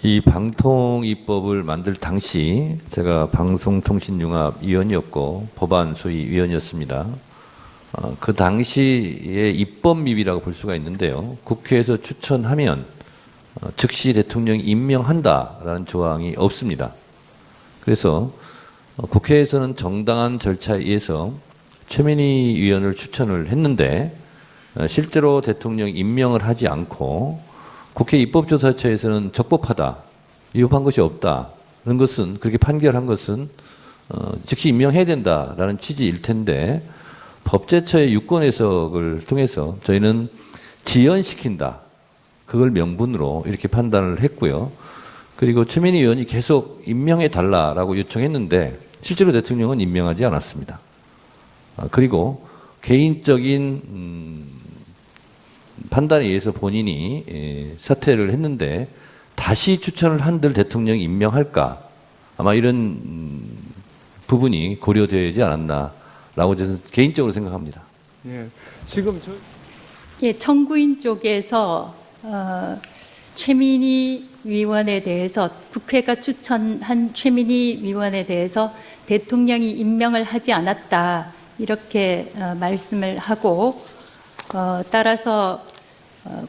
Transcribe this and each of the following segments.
이 방통위법을 만들 당시 제가 방송통신융합위원이었고 법안 소위 위원이었습니다. 그 당시의 입법미비라고 볼 수가 있는데요. 국회에서 추천하면 즉시 대통령이 임명한다라는 조항이 없습니다. 그래서 국회에서는 정당한 절차에 의해서 최민희 위원을 추천을 했는데 실제로 대통령 임명을 하지 않고 국회 입법조사처에서는 적법하다, 위법한 것이 없다. 그런 것은 그렇게 판결한 것은 즉시 임명해야 된다라는 취지일 텐데 법제처의 유권 해석을 통해서 저희는 지연시킨다. 그걸 명분으로 이렇게 판단을 했고요. 그리고 최민희 의원이 계속 임명해 달라라고 요청했는데 실제로 대통령은 임명하지 않았습니다. 그리고 개인적인 판단에 의해서 본인이 사퇴를 했는데 다시 추천을 한들 대통령이 임명할까? 아마 이런 부분이 고려되지 않았나라고 저는 개인적으로 생각합니다. 예, 지금 청구인 쪽에서 최민희 위원에 대해서 국회가 추천한 최민희 위원에 대해서 대통령이 임명을 하지 않았다 이렇게 말씀을 하고 따라서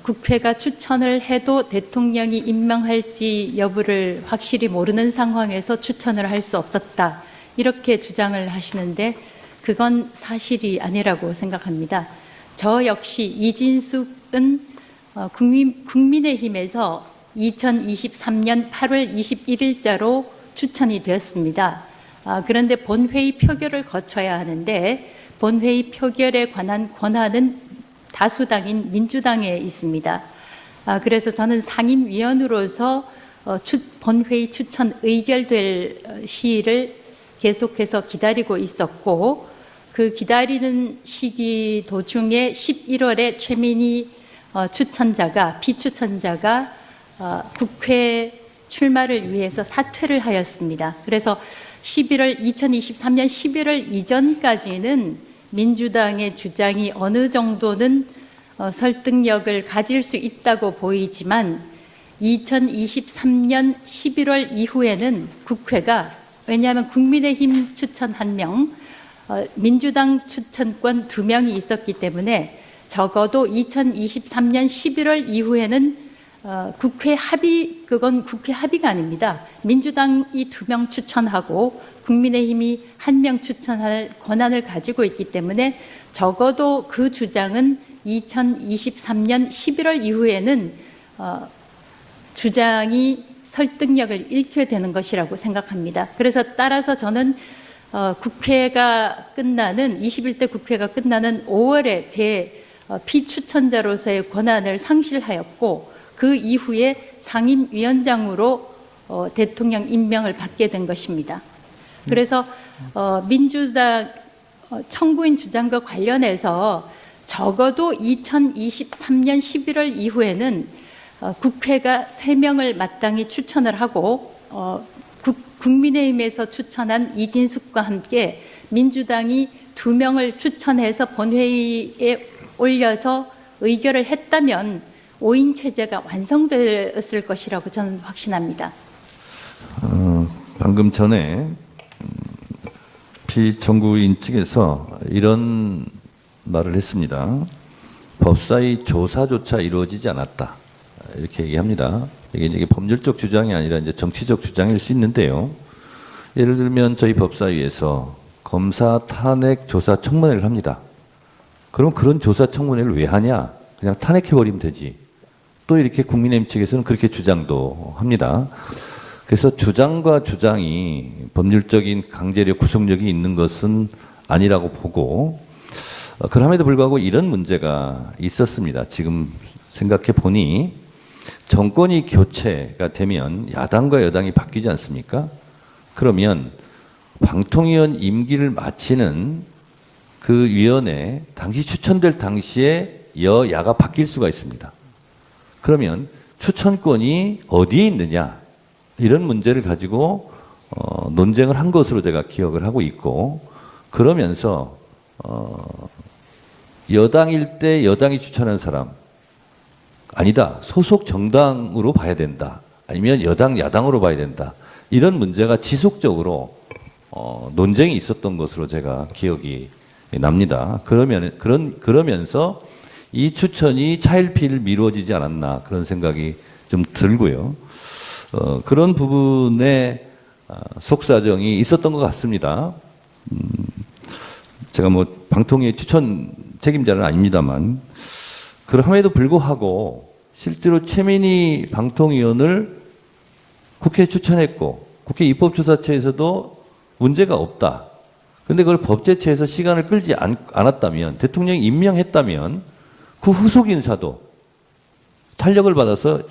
국회가 추천을 해도 대통령이 임명할지 여부를 확실히 모르는 상황에서 추천을 할 수 없었다 이렇게 주장을 하시는데 그건 사실이 아니라고 생각합니다. 저 역시 이진숙은 국민의힘에서 2023년 8월 21일자로 추천이 되었습니다. 그런데 본회의 표결을 거쳐야 하는데 본회의 표결에 관한 권한은 다수당인 민주당에 있습니다. 그래서 저는 상임위원으로서 본회의 추천 의결될 시일을 계속해서 기다리고 있었고 그 기다리는 시기 도중에 11월에 최민희 비추천자가 국회 출마를 위해서 사퇴를 하였습니다. 그래서 2023년 11월 이전까지는 민주당의 주장이 어느 정도는 설득력을 가질 수 있다고 보이지만 2023년 11월 이후에는 국회가 왜냐하면 국민의힘 추천 1명, 민주당 추천권 2명이 있었기 때문에 적어도 2023년 11월 이후에는 그건 국회 합의가 아닙니다. 민주당이 2명 추천하고 국민의힘이 1명 추천할 권한을 가지고 있기 때문에 적어도 그 주장은 2023년 11월 이후에는 주장이 설득력을 잃게 되는 것이라고 생각합니다. 그래서 따라서 저는 국회가 끝나는 21대 국회가 끝나는 5월에 제 비추천자로서의 권한을 상실하였고 그 이후에 상임위원장으로 대통령 임명을 받게 된 것입니다. 그래서 민주당 청구인 주장과 관련해서 적어도 2023년 11월 이후에는 국회가 3명을 마땅히 추천을 하고 국민의힘에서 추천한 이진숙과 함께 민주당이 2명을 추천해서 본회의에 올려서 의결을 했다면 5인 체제가 완성되었을 것이라고 저는 확신합니다. 방금 전에 피청구인 측에서 이런 말을 했습니다. 법사위 조사조차 이루어지지 않았다. 이렇게 얘기합니다. 이게 법률적 주장이 아니라 이제 정치적 주장일 수 있는데요. 예를 들면 저희 법사위에서 검사 탄핵 조사 청문회를 합니다. 그럼 그런 조사 청문회를 왜 하냐? 그냥 탄핵해버리면 되지. 또 이렇게 국민의힘 측에서는 그렇게 주장도 합니다. 그래서 주장과 주장이 법률적인 강제력, 구속력이 있는 것은 아니라고 보고 그럼에도 불구하고 이런 문제가 있었습니다. 지금 생각해 보니 정권이 교체가 되면 야당과 여당이 바뀌지 않습니까? 그러면 방통위원 임기를 마치는 그 위원회 당시 추천될 당시에 여야가 바뀔 수가 있습니다. 그러면 추천권이 어디에 있느냐 이런 문제를 가지고 논쟁을 한 것으로 제가 기억을 하고 있고 그러면서 여당일 때 여당이 추천한 사람 아니다. 소속 정당으로 봐야 된다. 아니면 여당, 야당으로 봐야 된다. 이런 문제가 지속적으로 논쟁이 있었던 것으로 제가 기억이 납니다. 그러면서 이 추천이 차일피일 미뤄지지 않았나 그런 생각이 좀 들고요. 그런 부분에 속사정이 있었던 것 같습니다. 제가 뭐 방통위 추천 책임자는 아닙니다만 그럼에도 불구하고 실제로 최민희 방통위원을 국회에 추천했고 국회 입법조사처에서도 문제가 없다. 그런데 그걸 법제처에서 시간을 끌지 않았다면 대통령이 임명했다면 그 후속 인사도 탄력을 받아서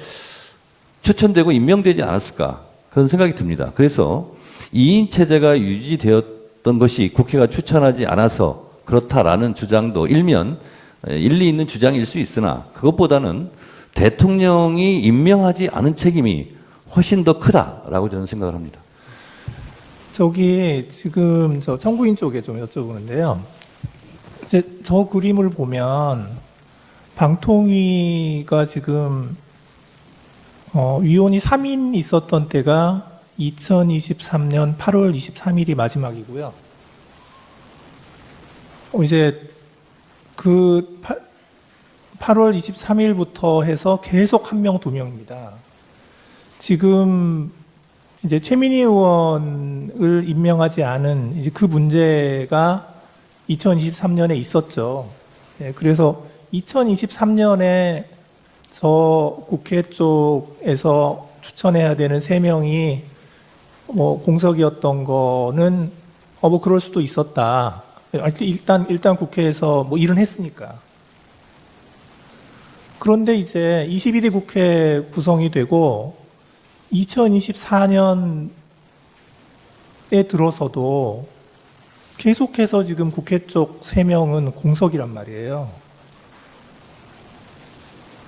추천되고 임명되지 않았을까 그런 생각이 듭니다. 그래서 2인 체제가 유지되었던 것이 국회가 추천하지 않아서 그렇다라는 주장도 일면 일리 있는 주장일 수 있으나 그것보다는 대통령이 임명하지 않은 책임이 훨씬 더 크다라고 저는 생각을 합니다. 저기 지금 저 청구인 쪽에 좀 여쭤보는데요. 이제 저 그림을 보면 방통위가 지금 위원이 3인 있었던 때가 2023년 8월 23일이 마지막이고요. 이제 그 8월 23일부터 해서 계속 한 명, 두 명입니다. 지금 이제 최민희 의원을 임명하지 않은 이제 그 문제가 2023년에 있었죠. 예, 그래서 2023년에 저 국회 쪽에서 추천해야 되는 3명이 뭐 공석이었던 거는 뭐 그럴 수도 있었다. 일단 국회에서 뭐 일은 했으니까. 그런데 이제 22대 국회 구성이 되고 2024년에 들어서도 계속해서 지금 국회 쪽 3명은 공석이란 말이에요.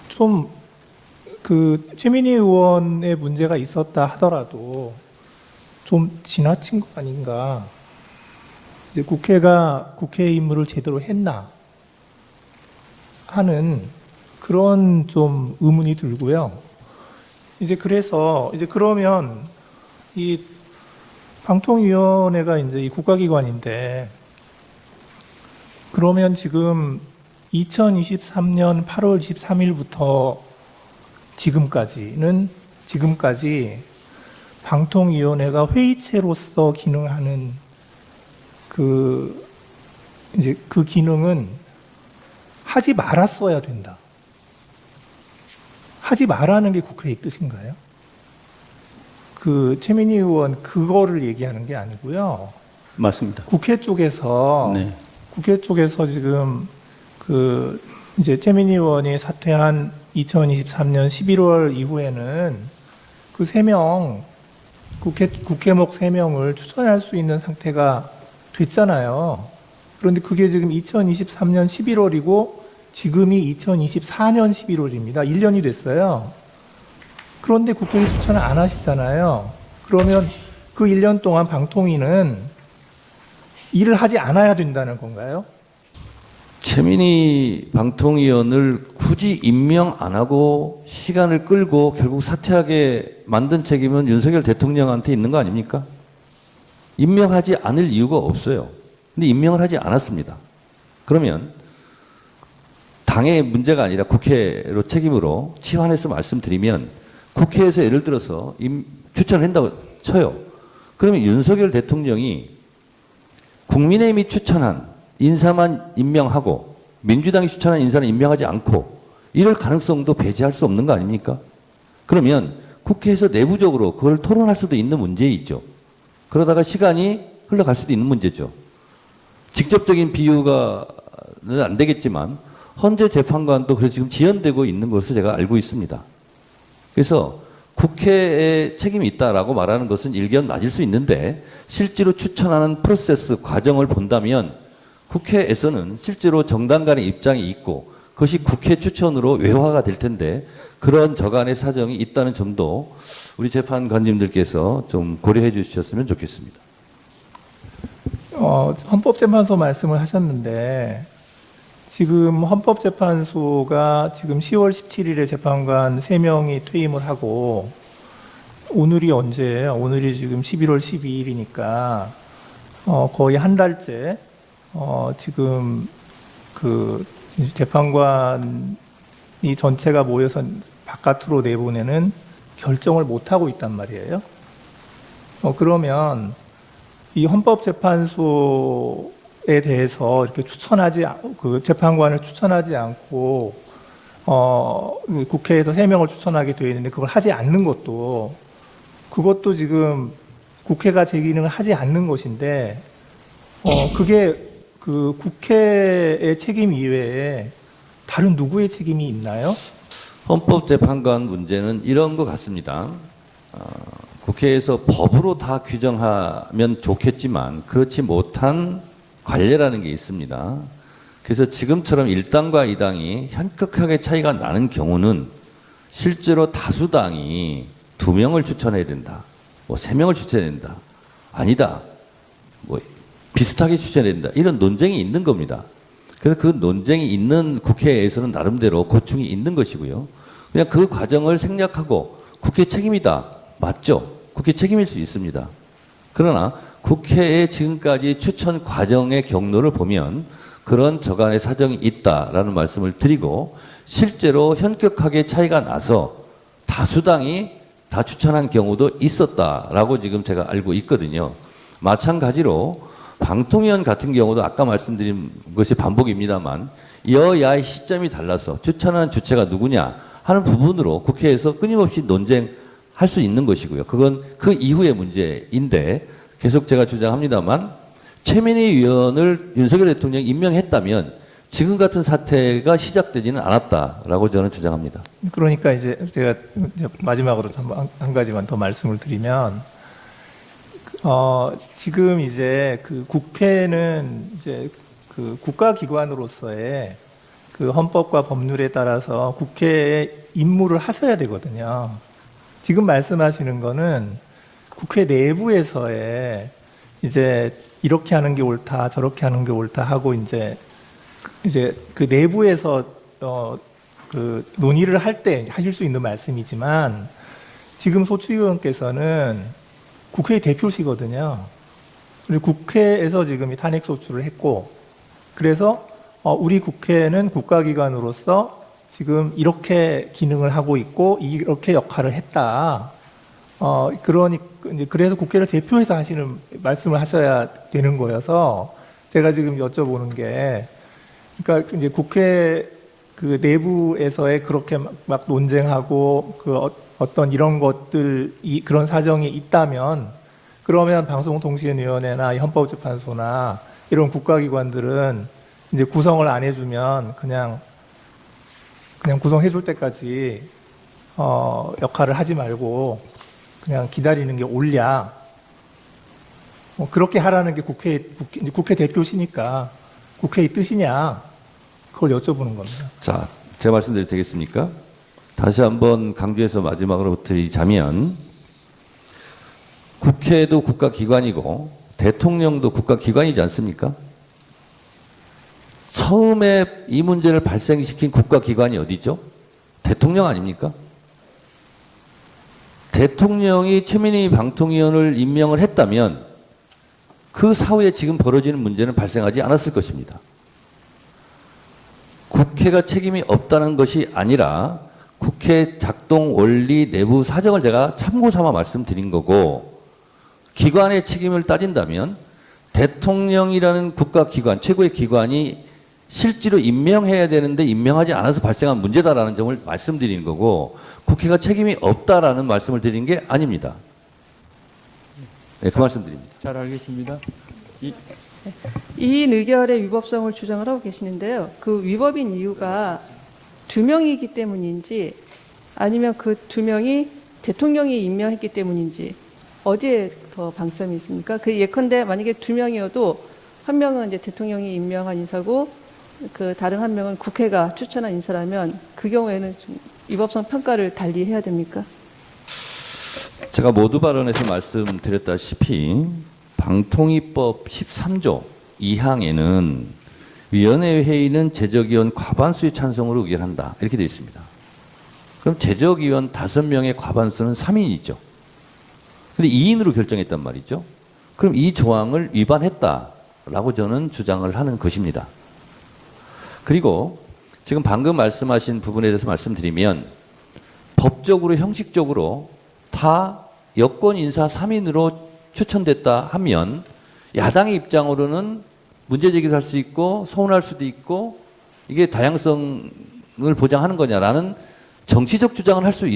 좀 그 최민희 의원의 문제가 있었다 하더라도 좀 지나친 거 아닌가. 이제 국회가 국회의 임무를 제대로 했나 하는 그런 좀 의문이 들고요. 이제 그래서 이제 그러면 이 방통위원회가 이제 이 국가기관인데 그러면 지금 2023년 8월 13일부터 지금까지 방통위원회가 회의체로서 기능하는 그 기능은 하지 말았어야 된다. 하지 말라는 게 국회의 뜻인가요? 그 최민희 의원 그거를 얘기하는 게 아니고요. 맞습니다. 국회 쪽에서 지금 그 이제 최민희 의원이 사퇴한 2023년 11월 이후에는 그 3명 국회목 3명을 추천할 수 있는 상태가 됐잖아요. 그런데 그게 지금 2023년 11월이고 지금이 2024년 11월입니다. 1년이 됐어요. 그런데 국회에 추천을 안 하시잖아요. 그러면 그 1년 동안 방통위는 일을 하지 않아야 된다는 건가요? 최민희 방통위원을 굳이 임명 안 하고 시간을 끌고 결국 사퇴하게 만든 책임은 윤석열 대통령한테 있는 거 아닙니까? 임명하지 않을 이유가 없어요. 근데 임명을 하지 않았습니다. 그러면 당의 문제가 아니라 국회로 책임으로 치환해서 말씀드리면 국회에서 예를 들어서 추천을 한다고 쳐요. 그러면 윤석열 대통령이 국민의힘이 추천한 인사만 임명하고 민주당이 추천한 인사는 임명하지 않고 이럴 가능성도 배제할 수 없는 거 아닙니까? 그러면 국회에서 내부적으로 그걸 토론할 수도 있는 문제이죠. 그러다가 시간이 흘러갈 수도 있는 문제죠. 직접적인 비유가는 안 되겠지만 헌재 재판관도 그래서 지금 지연되고 있는 것으로 제가 알고 있습니다. 그래서 국회에 책임이 있다라고 말하는 것은 일견 맞을 수 있는데 실제로 추천하는 프로세스 과정을 본다면 국회에서는 실제로 정당 간의 입장이 있고 그것이 국회 추천으로 외화가 될 텐데 그런 저간의 사정이 있다는 점도 우리 재판관님들께서 좀 고려해 주셨으면 좋겠습니다. 헌법재판소 말씀을 하셨는데 지금 헌법재판소가 지금 10월 17일에 재판관 3명이 퇴임을 하고 오늘이 언제예요? 오늘이 지금 11월 12일이니까 거의 한 달째 지금 그 재판관이 전체가 모여서 바깥으로 내보내는 결정을 못 하고 있단 말이에요. 그러면 이 헌법재판소에 대해서 이렇게 그 재판관을 추천하지 않고 국회에서 3명을 추천하게 되어 있는데 그걸 하지 않는 그것도 지금 국회가 제 기능을 하지 않는 것인데 그게 그 국회의 책임 이외에 다른 누구의 책임이 있나요? 헌법재판관 문제는 이런 것 같습니다. 국회에서 법으로 다 규정하면 좋겠지만 그렇지 못한 관례라는 게 있습니다. 그래서 지금처럼 1당과 2당이 현격하게 차이가 나는 경우는 실제로 다수당이 2명을 추천해야 된다. 3명을 추천해야 된다. 아니다. 비슷하게 추천해야 된다. 이런 논쟁이 있는 겁니다. 그래서 그 논쟁이 있는 국회에서는 나름대로 고충이 있는 것이고요. 그냥 그 과정을 생략하고 국회 책임이다. 맞죠? 국회 책임일 수 있습니다. 그러나 국회의 지금까지 추천 과정의 경로를 보면 그런 저간의 사정이 있다라는 말씀을 드리고 실제로 현격하게 차이가 나서 다수당이 다 추천한 경우도 있었다라고 지금 제가 알고 있거든요. 마찬가지로 방통위원 같은 경우도 아까 말씀드린 것이 반복입니다만 여야의 시점이 달라서 추천하는 주체가 누구냐 하는 부분으로 국회에서 끊임없이 논쟁할 수 있는 것이고요. 그건 그 이후의 문제인데 계속 제가 주장합니다만 최민희 위원을 윤석열 대통령이 임명했다면 지금 같은 사태가 시작되지는 않았다라고 저는 주장합니다. 그러니까 이제 제가 마지막으로 한 가지만 더 말씀을 드리면 지금 이제 그 국회는 이제 그 국가기관으로서의 그 헌법과 법률에 따라서 국회의 임무를 하셔야 되거든요. 지금 말씀하시는 거는 국회 내부에서의 이제 이렇게 하는 게 옳다, 저렇게 하는 게 옳다 하고 이제 그 내부에서 그 논의를 할 때 하실 수 있는 말씀이지만 지금 소추위원께서는 국회의 대표시거든요. 그리고 국회에서 지금 이 탄핵 소추를 했고 그래서 우리 국회는 국가기관으로서 지금 이렇게 기능을 하고 있고 이렇게 역할을 했다. 그래서 국회를 대표해서 하시는 말씀을 하셔야 되는 거여서 제가 지금 여쭤보는 게 그러니까 이제 국회 그 내부에서의 그렇게 막 논쟁하고 그 어떤 이런 것들이 그런 사정이 있다면 그러면 방송통신위원회나 헌법재판소나 이런 국가기관들은 이제 구성을 안 해주면 그냥 구성해줄 때까지 역할을 하지 말고 그냥 기다리는 게 옳냐. 그렇게 하라는 게 국회 대표시니까 국회의 뜻이냐. 그걸 여쭤보는 겁니다. 자, 제가 말씀드려도 되겠습니까? 다시 한번 강조해서 마지막으로 드리자면 국회도 국가기관이고 대통령도 국가기관이지 않습니까? 처음에 이 문제를 발생시킨 국가기관이 어디죠? 대통령 아닙니까? 대통령이 최민희 방통위원을 임명을 했다면 그 사후에 지금 벌어지는 문제는 발생하지 않았을 것입니다. 국회가 책임이 없다는 것이 아니라 국회 작동 원리 내부 사정을 제가 참고 삼아 말씀드린 거고 기관의 책임을 따진다면 대통령이라는 국가기관, 최고의 기관이 실제로 임명해야 되는데 임명하지 않아서 발생한 문제다라는 점을 말씀드리는 거고 국회가 책임이 없다라는 말씀을 드리는 게 아닙니다. 네, 그 말씀드립니다. 잘 알겠습니다. 이 의결의 위법성을 주장을 하고 계시는데요. 그 위법인 이유가 2명이기 때문인지 아니면 그 2명이 대통령이 임명했기 때문인지 어디에 더 방점이 있습니까? 그 예컨대 만약에 2명이어도 한 명은 이제 대통령이 임명한 인사고 그 다른 한 명은 국회가 추천한 인사라면 그 경우에는 좀 위법성 평가를 달리 해야 됩니까? 제가 모두 발언에서 말씀드렸다시피 방통위법 13조 2항에는 위원회 회의는 제적위원 과반수의 찬성으로 의결한다. 이렇게 되어 있습니다. 그럼 제적위원 5명의 과반수는 3인이죠. 근데 2인으로 결정했단 말이죠. 그럼 이 조항을 위반했다라고 저는 주장을 하는 것입니다. 그리고 지금 방금 말씀하신 부분에 대해서 말씀드리면 법적으로 형식적으로 다 여권 인사 3인으로 추천됐다 하면 야당의 입장으로는 문제 제기를 할 수 있고 서운할 수도 있고 이게 다양성을 보장하는 거냐라는 정치적 주장을 할 수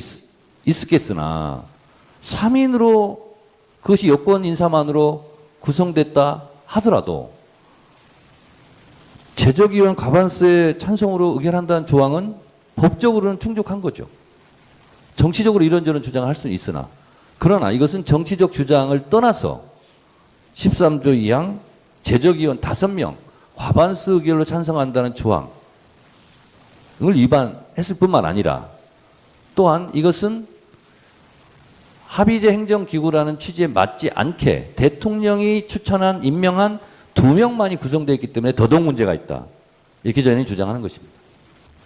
있었겠으나 3인으로 그것이 여권 인사만으로 구성됐다 하더라도 제적위원 과반수의 찬성으로 의결한다는 조항은 법적으로는 충족한 거죠. 정치적으로 이런저런 주장을 할 수는 있으나 그러나 이것은 정치적 주장을 떠나서 13조 2항 제적위원 5명 과반수 의결로 찬성한다는 조항을 위반했을 뿐만 아니라 또한 이것은 합의제 행정기구라는 취지에 맞지 않게 대통령이 추천한 임명한 2명만이 구성되어 있기 때문에 더더욱 문제가 있다. 이렇게 저희는 주장하는 것입니다.